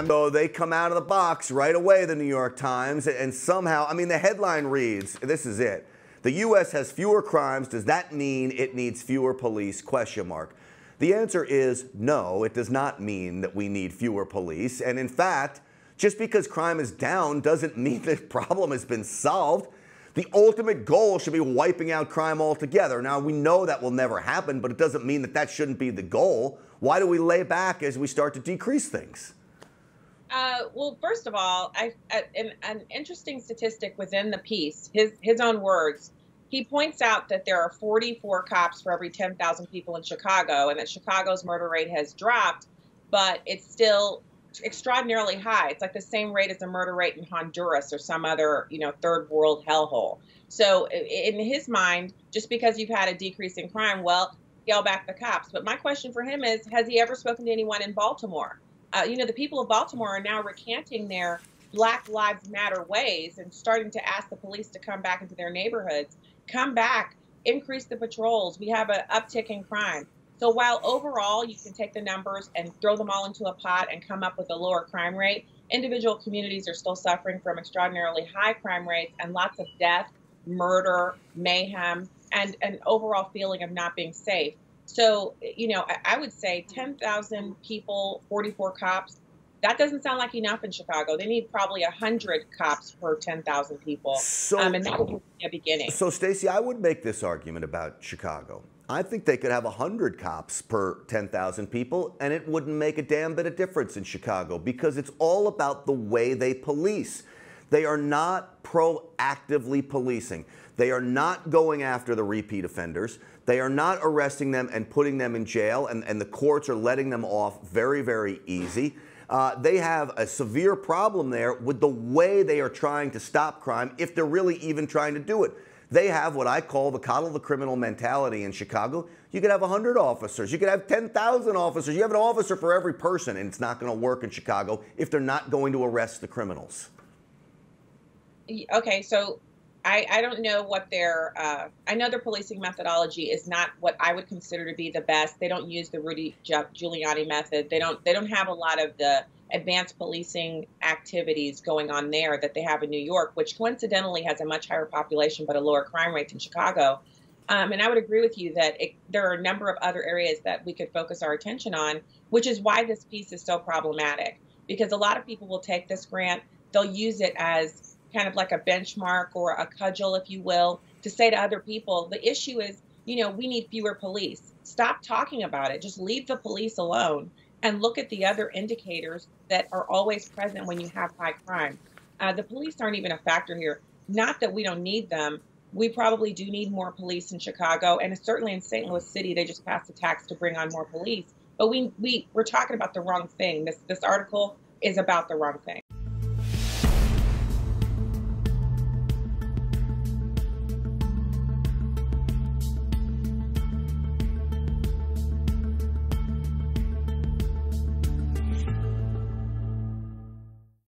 So they come out of the box right away, the New York Times, and somehow, I mean, the headline reads, this is it, the U.S. has fewer crimes. Does that mean it needs fewer police? Question mark. The answer is no, it does not mean that we need fewer police. And in fact, just because crime is down doesn't mean the problem has been solved. The ultimate goal should be wiping out crime altogether. Now, we know that will never happen, but it doesn't mean that that shouldn't be the goal. Why do we lay back as we start to decrease things? Well, first of all, an interesting statistic within the piece, his own words, he points out that there are 44 cops for every 10,000 people in Chicago, and that Chicago's murder rate has dropped, but it's still extraordinarily high. It's like the same rate as the murder rate in Honduras or some other, third world hellhole. So in his mind, just because you've had a decrease in crime, well, scale back the cops. But my question for him is, has he ever spoken to anyone in Baltimore? The people of Baltimore are now recanting their Black Lives Matter ways and starting to ask the police to come back into their neighborhoods, come back, increase the patrols. We have an uptick in crime. So while overall you can take the numbers and throw them all into a pot and come up with a lower crime rate, individual communities are still suffering from extraordinarily high crime rates and lots of death, murder, mayhem, and an overall feeling of not being safe. So, I would say 10,000 people, 44 cops, that doesn't sound like enough in Chicago. They need probably 100 cops per 10,000 people. And that would be a beginning. So, Stacey, I would make this argument about Chicago. I think they could have 100 cops per 10,000 people, and it wouldn't make a damn bit of difference in Chicago because it's all about the way they police. They are not proactively policing. They are not going after the repeat offenders. They are not arresting them and putting them in jail, and the courts are letting them off very, very easy. They have a severe problem there with the way they are trying to stop crime, if they're really even trying to do it. They have what I call the coddle the criminal mentality in Chicago. You could have 100 officers. You could have 10,000 officers. You have an officer for every person, and it's not going to work in Chicago if they're not going to arrest the criminals. Okay, so I don't know what I know their policing methodology is not what I would consider to be the best. They don't use the Rudy Giuliani method. They don't have a lot of the advanced policing activities going on there that they have in New York, which coincidentally has a much higher population but a lower crime rate than Chicago. And I would agree with you that there are a number of other areas that we could focus our attention on, which is why this piece is so problematic. Because a lot of people will take this grant, they'll use it as kind of like a benchmark or a cudgel, if you will, to say to other people, the issue is, we need fewer police. Stop talking about it. Just leave the police alone and look at the other indicators that are always present when you have high crime. The police aren't even a factor here. Not that we don't need them. We probably do need more police in Chicago, and certainly in St. Louis City, they just passed a tax to bring on more police. But we're talking about the wrong thing. This article is about the wrong thing.